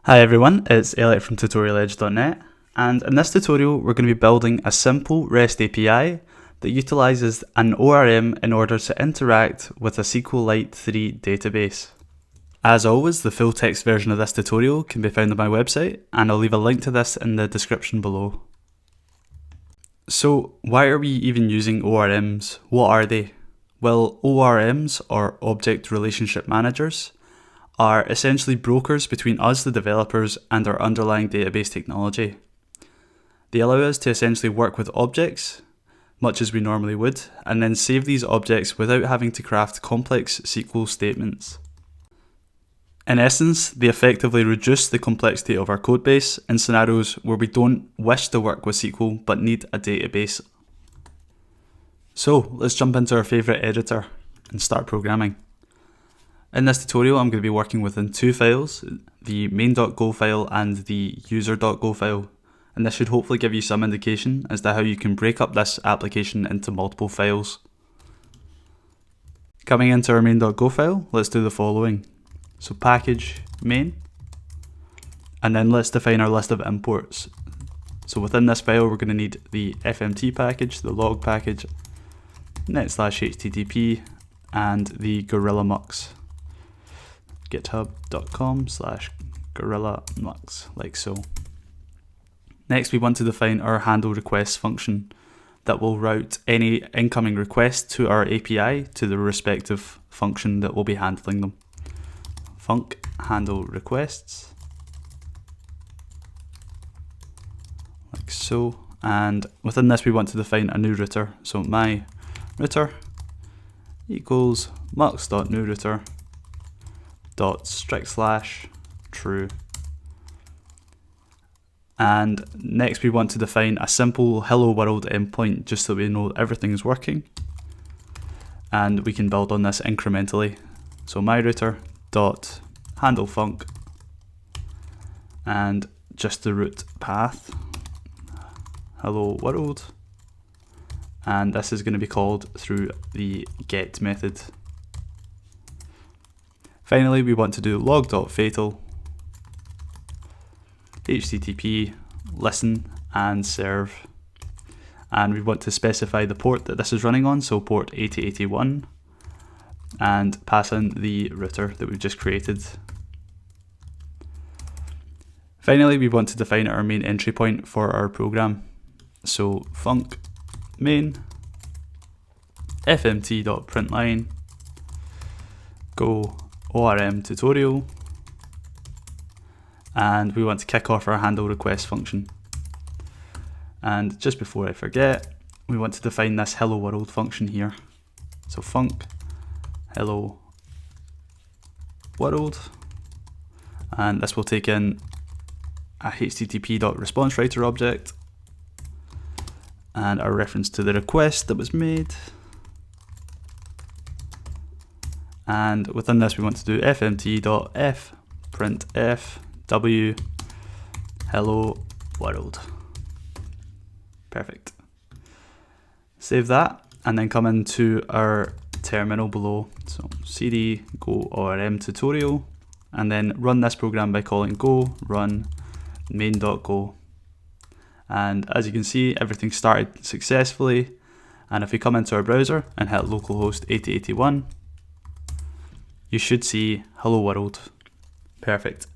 Hi everyone, it's Elliot from tutorialedge.net, and in this tutorial we're going to be building a simple REST API that utilises an ORM in order to interact with a SQLite 3 database. As always, the full text version of this tutorial can be found on my website, and I'll leave a link to this in the description below. So why are we even using ORMs? What are they? Well, ORMs, or Object Relationship Managers, are essentially brokers between us, the developers, and our underlying database technology. They allow us to essentially work with objects, much as we normally would, and then save these objects without having to craft complex SQL statements. In essence, they effectively reduce the complexity of our codebase in scenarios where we don't wish to work with SQL but need a database. So let's jump into our favourite editor and start programming. In this tutorial, I'm going to be working within two files, the main.go file and the user.go file, and this should hopefully give you some indication as to how you can break up this application into multiple files. Coming into our main.go file, let's do the following. So package main, and then let's define our list of imports. So within this file, we're going to need the FMT package, the log package, net/http, and the gorilla mux. github.com/gorillamux, like so. Next, we want to define our handle requests function that will route any incoming requests to our API to the respective function that will be handling them. Func handle requests, like so. And within this, we want to define a new router. So my router equals mux.newRouter /true. And next we want to define a simple hello world endpoint just so we know everything's working, and we can build on this incrementally. So my router dot handle func, and just the root path hello world, and this is going to be called through the get method. Finally, we want to do log.fatal, http, listen, and serve. And we want to specify the port that this is running on, so port 8081, and pass in the router that we've just created. Finally, we want to define our main entry point for our program. So func main fmt.println go ORM tutorial, and we want to kick off our handle request function. And just before I forget, we want to define this hello world function here. So func hello world, and this will take in a http.responseWriter object and a reference to the request that was made. And within this, we want to do fmt.fprintf hello world. Perfect. Save that, and then come into our terminal below. So cd go ORM tutorial, and then run this program by calling go run main.go. And as you can see, everything started successfully. And if we come into our browser and hit localhost 8081, you should see hello world. Perfect.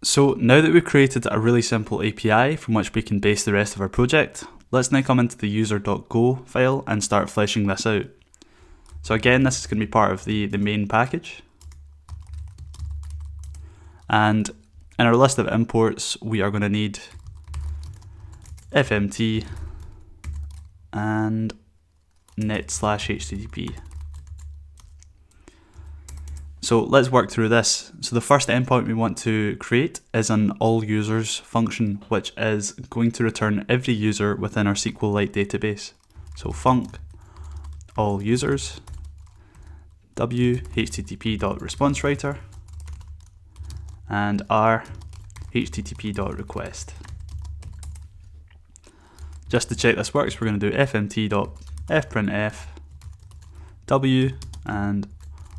So now that we've created a really simple API from which we can base the rest of our project, let's now come into the user.go file and start fleshing this out. So again, this is going to be part of the main package. And in our list of imports, we are going to need FMT and net/http. So let's work through this. So the first endpoint we want to create is an all users function, which is going to return every user within our SQLite database. So func all users w http.responseWriter and r http.request. Just to check this works, we're going to do fmt.fprintf w and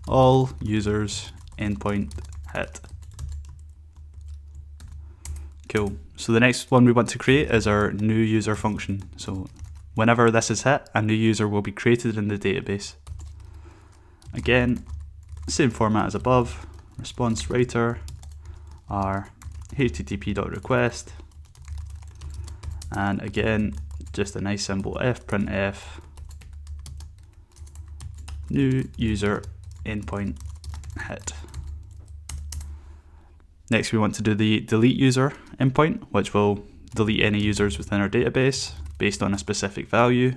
all users endpoint hit. Cool. So the next one we want to create is our new user function. So whenever this is hit, a new user will be created in the database. Again, same format as above, response writer, our http.request, and again, just a nice simple fprintf, new user endpoint hit. Next we want to do the delete user endpoint, which will delete any users within our database based on a specific value.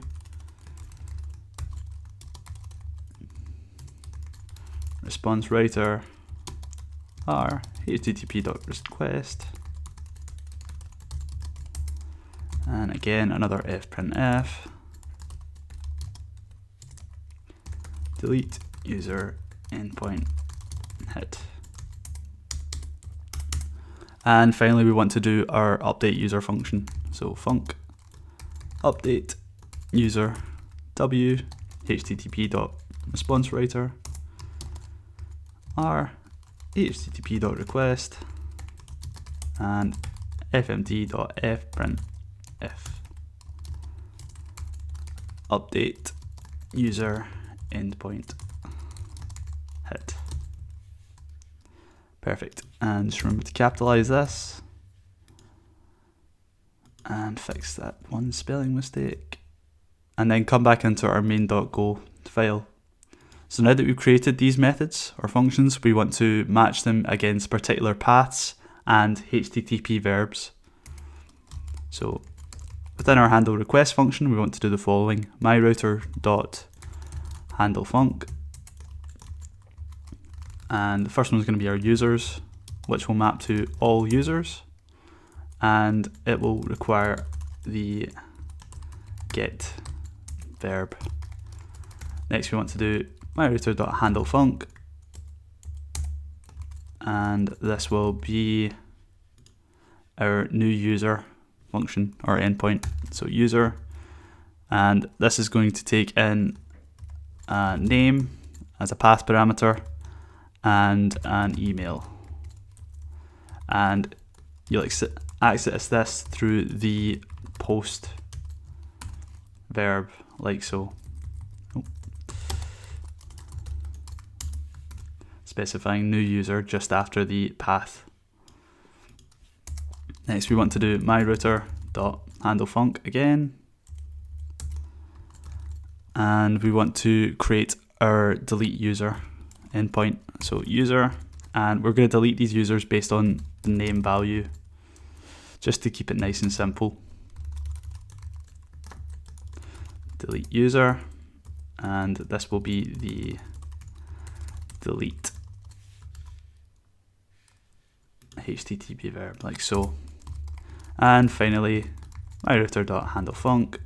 Response writer, our http.request, and again another fprintf, delete user endpoint hit. And finally we want to do our update user function. So func update user w http.responsewriter our http.request and fmd.fprintf update user endpoint hit. Perfect. And just remember to capitalize this and fix that one spelling mistake, and then come back into our main.go file. So now that we've created these methods or functions, we want to match them against particular paths and HTTP verbs. So within our handle request function, we want to do the following: myrouter.handlefunc, and the first one is going to be our users, which will map to all users, and it will require the get verb. Next we want to do myrouter.handlefunc, and this will be our new user function or endpoint. So user, and this is going to take in a name as a path parameter and an email, and you'll access this through the post verb like so. Specifying new user just after the path. Next we want to do myrouter.handlefunc again, and we want to create our delete user endpoint. So user, and we're going to delete these users based on the name value, just to keep it nice and simple. Delete user, and this will be the delete HTTP verb like so. And finally myrouter.handlefunc,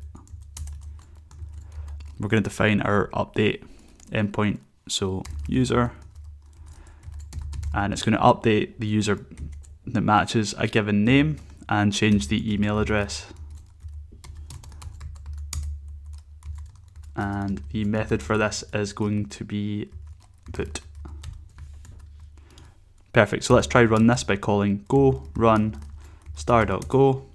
we're going to define our update endpoint. So user, and it's going to update the user that matches a given name and change the email address. And the method for this is going to be put. Perfect. So let's try run this by calling go run star.go,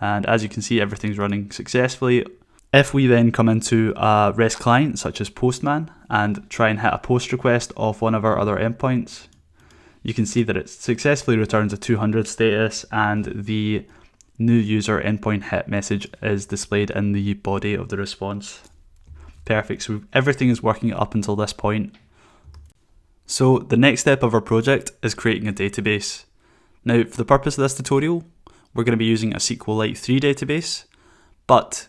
and as you can see, everything's running successfully. If we then come into a REST client such as Postman and try and hit a post request off one of our other endpoints, you can see that it successfully returns a 200 status, and the new user endpoint hit message is displayed in the body of the response. Perfect. So everything is working up until this point. So the next step of our project is creating a database. Now, for the purpose of this tutorial, we're going to be using a SQLite 3 database, but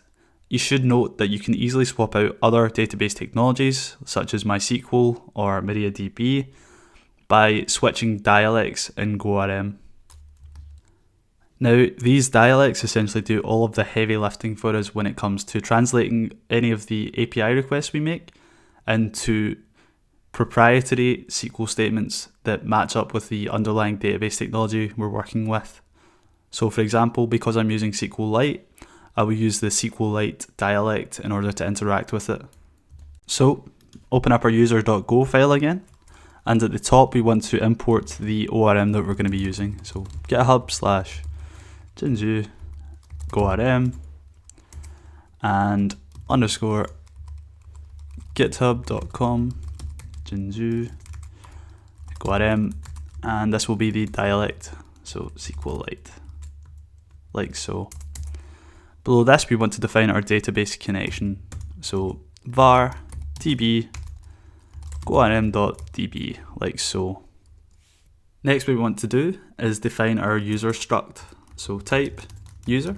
you should note that you can easily swap out other database technologies such as MySQL or MariaDB by switching dialects in ORM. Now, these dialects essentially do all of the heavy lifting for us when it comes to translating any of the API requests we make into proprietary SQL statements that match up with the underlying database technology we're working with. So for example, because I'm using SQLite, I will use the SQLite dialect in order to interact with it. So open up our user.go file again, and at the top we want to import the ORM that we're going to be using. So github/ 진주 ORM and underscore github.com 진주 ORM, and this will be the dialect, so SQLite, like so. Below this we want to define our database connection, so var db orm.db, like so. Next what we want to do is define our user struct, so type user,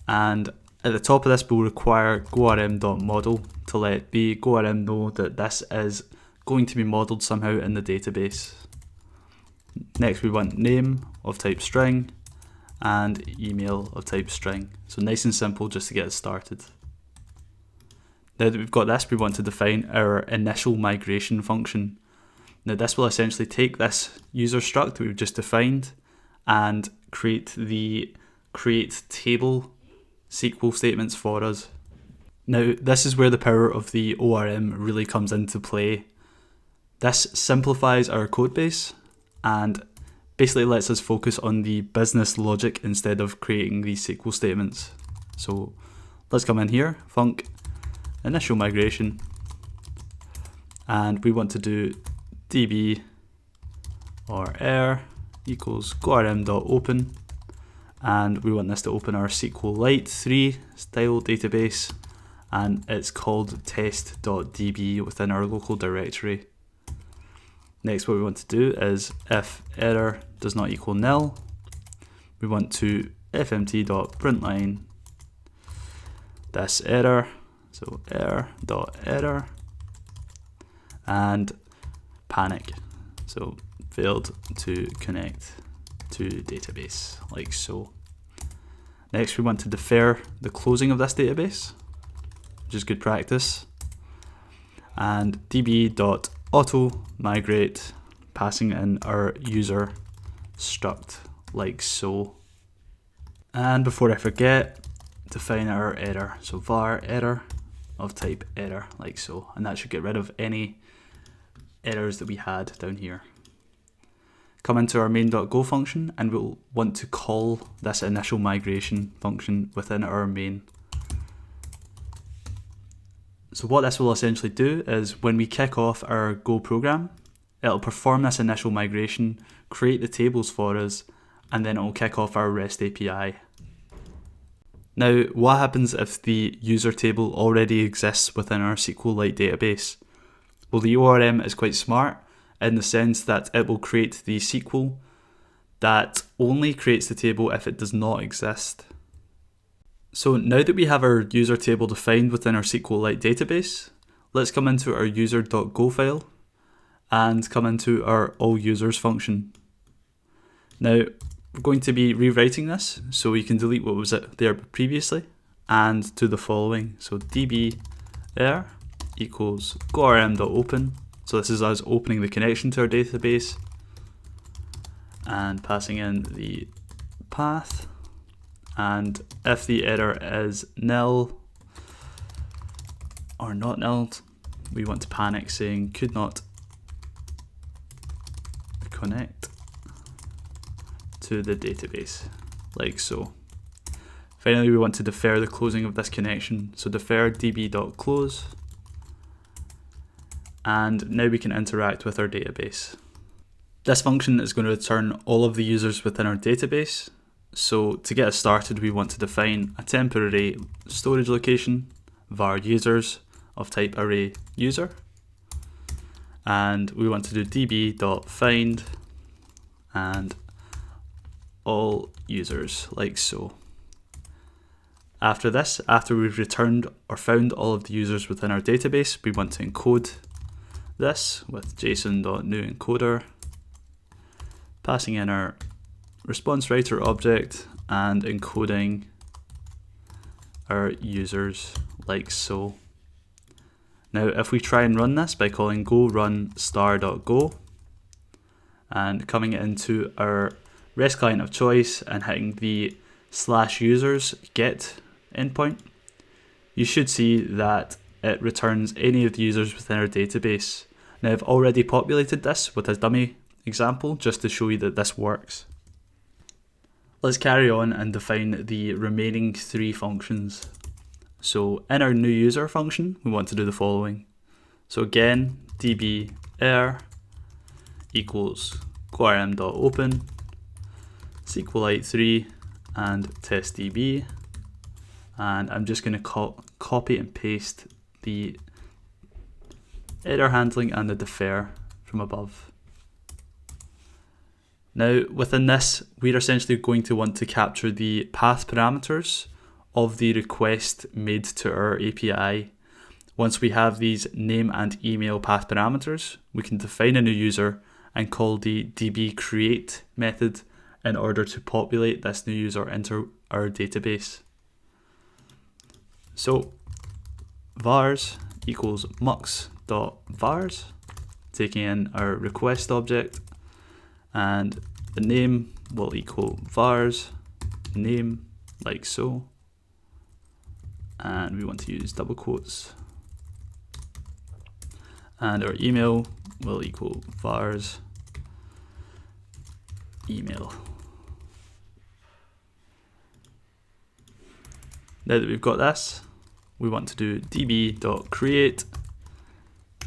and at the top of this we'll require orm.model to let the ORM know that this is going to be modeled somehow in the database. Next we want name of type string and email of type string, so nice and simple just to get us started. Now that we've got this, we want to define our initial migration function. Now this will essentially take this user struct that we've just defined and create the create table SQL statements for us. Now this is where the power of the ORM really comes into play. This simplifies our code base and basically lets us focus on the business logic instead of creating these SQL statements. So let's come in here, func initial migration, and we want to do db or err equals orm.open, and we want this to open our SQLite 3 style database, and it's called test.db within our local directory. Next what we want to do is if error does not equal nil, we want to fmt.println this error, so error.error, and panic, so failed to connect to database, like so. Next we want to defer the closing of this database, which is good practice, and db.auto-migrate, passing in our user struct, like so. And before I forget, define our error, so var error of type error, like so, and that should get rid of any errors that we had down here. Come into our main.go function and we'll want to call this initial migration function within our main. So what this will essentially do is when we kick off our Go program, it'll perform this initial migration, create the tables for us, and then it'll kick off our REST API. Now, what happens if the user table already exists within our SQLite database? Well, the ORM is quite smart in the sense that it will create the SQL that only creates the table if it does not exist. So now that we have our user table defined within our SQLite database, let's come into our user.go file and come into our allUsers function. Now, we're going to be rewriting this so we can delete what was there previously and do the following. So db err equals orm.open. So this is us opening the connection to our database and passing in the path. And if the error is nil or not nil, we want to panic saying could not connect to the database, like so. Finally, we want to defer the closing of this connection, so defer db.close, and now we can interact with our database. This function is going to return all of the users within our database. So to get us started, we want to define a temporary storage location, var users of type array user, and we want to do db.find and all users, like so. After this, after we've returned or found all of the users within our database, we want to encode this with json.newEncoder, passing in our response writer object and encoding our users, like so. Now if we try and run this by calling go run star.go and coming into our REST client of choice and hitting the /users get endpoint, you should see that it returns any of the users within our database. Now I've already populated this with a dummy example just to show you that this works. Let's carry on and define the remaining 3 functions. So in our new user function, we want to do the following. So again, db err equals ORM.open, SQLite3 and testdb, and I'm just going to copy and paste the error handling and the defer from above. Now within this, we're essentially going to want to capture the path parameters of the request made to our API. Once we have these name and email path parameters, we can define a new user and call the dbCreate method in order to populate this new user into our database. So vars equals mux.vars, taking in our request object, and the name will equal vars name, like so, and we want to use double quotes, and our email will equal vars email. Now that we've got this, we want to do db.create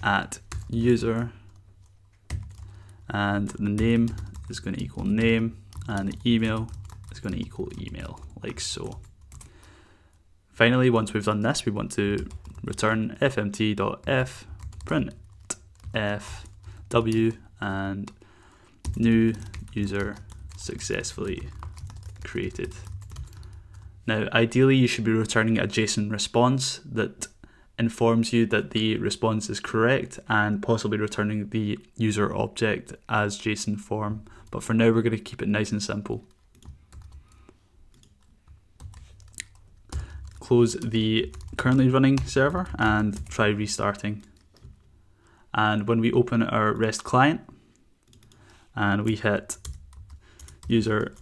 at user, and the name is going to equal name and the email is going to equal email, like so. Finally, once we've done this, we want to return fmt.f printf w and new user successfully created. Now, ideally, you should be returning a JSON response that informs you that the response is correct and possibly returning the user object as JSON form. But for now, we're going to keep it nice and simple. Close the currently running server and try restarting. And when we open our REST client and we hit user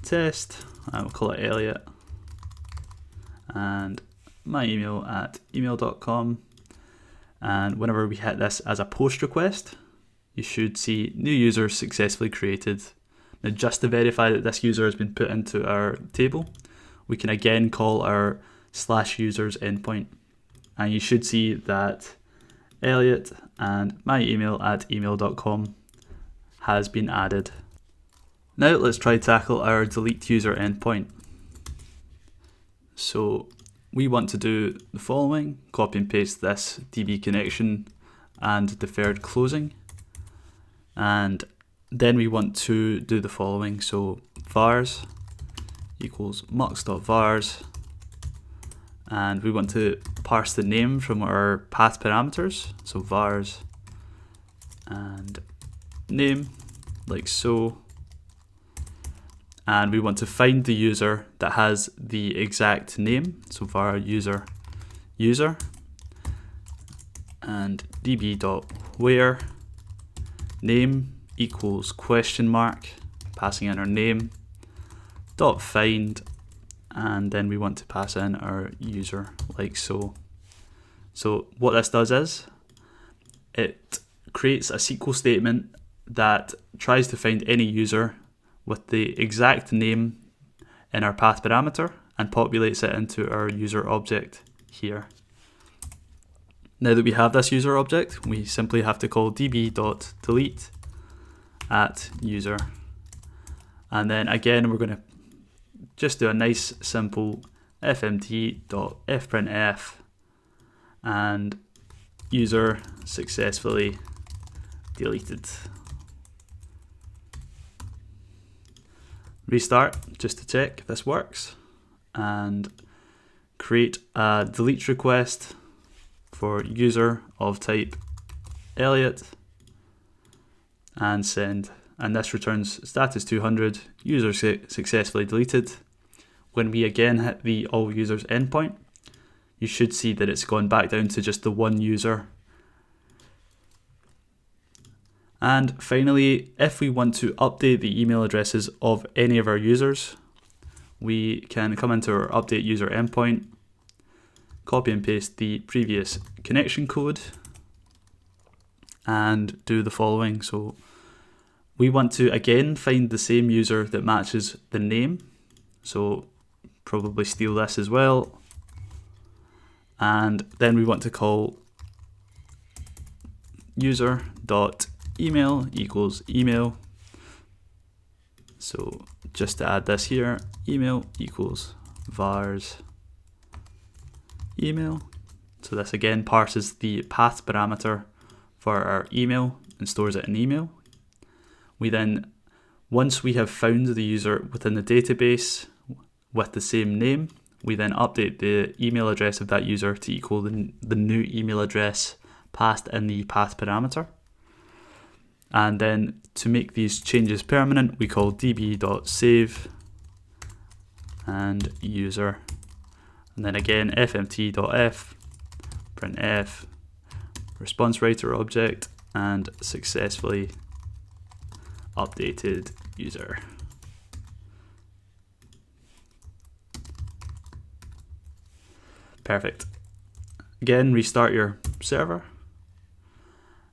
test, and we'll call it Elliot, and my email at email.com, and whenever we hit this as a post request, you should see new user successfully created. Now, just to verify that this user has been put into our table, we can again call our /users endpoint, and you should see that Elliot and my email at email.com has been added. Now let's try to tackle our delete user endpoint. So we want to do the following: copy and paste this DB connection and deferred closing, and then we want to do the following. So vars equals mux.vars, and we want to parse the name from our path parameters. So vars and name, like so, and we want to find the user that has the exact name. So var user and db.where name equals question mark, passing in our name, dot find, and then we want to pass in our user, like so. So what this does is it creates a SQL statement that tries to find any user with the exact name in our path parameter and populates it into our user object here. Now that we have this user object, we simply have to call db.delete at user. And then again, we're going to just do a nice simple fmt.fprintf and user successfully deleted. Restart just to check if this works, and create a delete request for user of type Elliot and send, and this returns status 200, user successfully deleted. When we again hit the all users endpoint, you should see that it's gone back down to just the one user. And finally, if we want to update the email addresses of any of our users, we can come into our update user endpoint, copy and paste the previous connection code, and do the following. So We want to again find the same user that matches the name. So probably steal this as well. And then we want to call user.email equals email. So just to add this here, email equals vars email. So this again parses the path parameter for our email and stores it in email. We then, once we have found the user within the database with the same name, we then update the email address of that user to equal the new email address passed in the path parameter. And then to make these changes permanent, we call db.save and user. And then again, fmt.f, printf, response writer object, and successfully updated user. Perfect. Again, restart your server.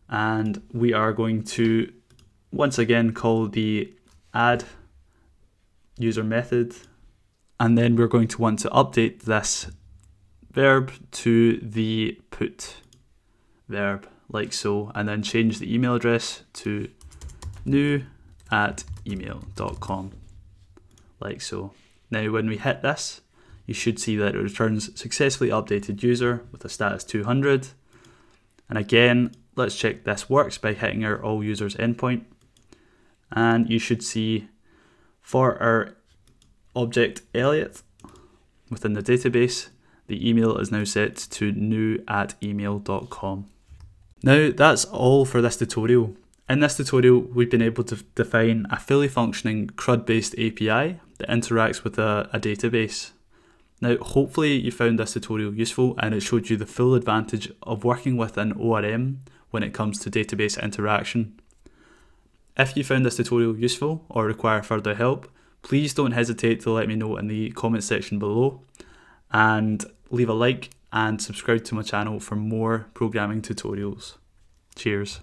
And we are going to once again call the add user method. And then we're going to want to update this verb to the put verb, like so, and then change the email address to new@email.com, like so. Now when we hit this, you should see that it returns successfully updated user with a status 200. And again, let's check this works by hitting our all users endpoint. And you should see for our object Elliot within the database, the email is now set to new@email.com. Now that's all for this tutorial. In this tutorial, we've been able to define a fully functioning CRUD-based API that interacts with a database. Now, hopefully you found this tutorial useful and it showed you the full advantage of working with an ORM when it comes to database interaction. If you found this tutorial useful or require further help, please don't hesitate to let me know in the comment section below, and leave a like and subscribe to my channel for more programming tutorials. Cheers.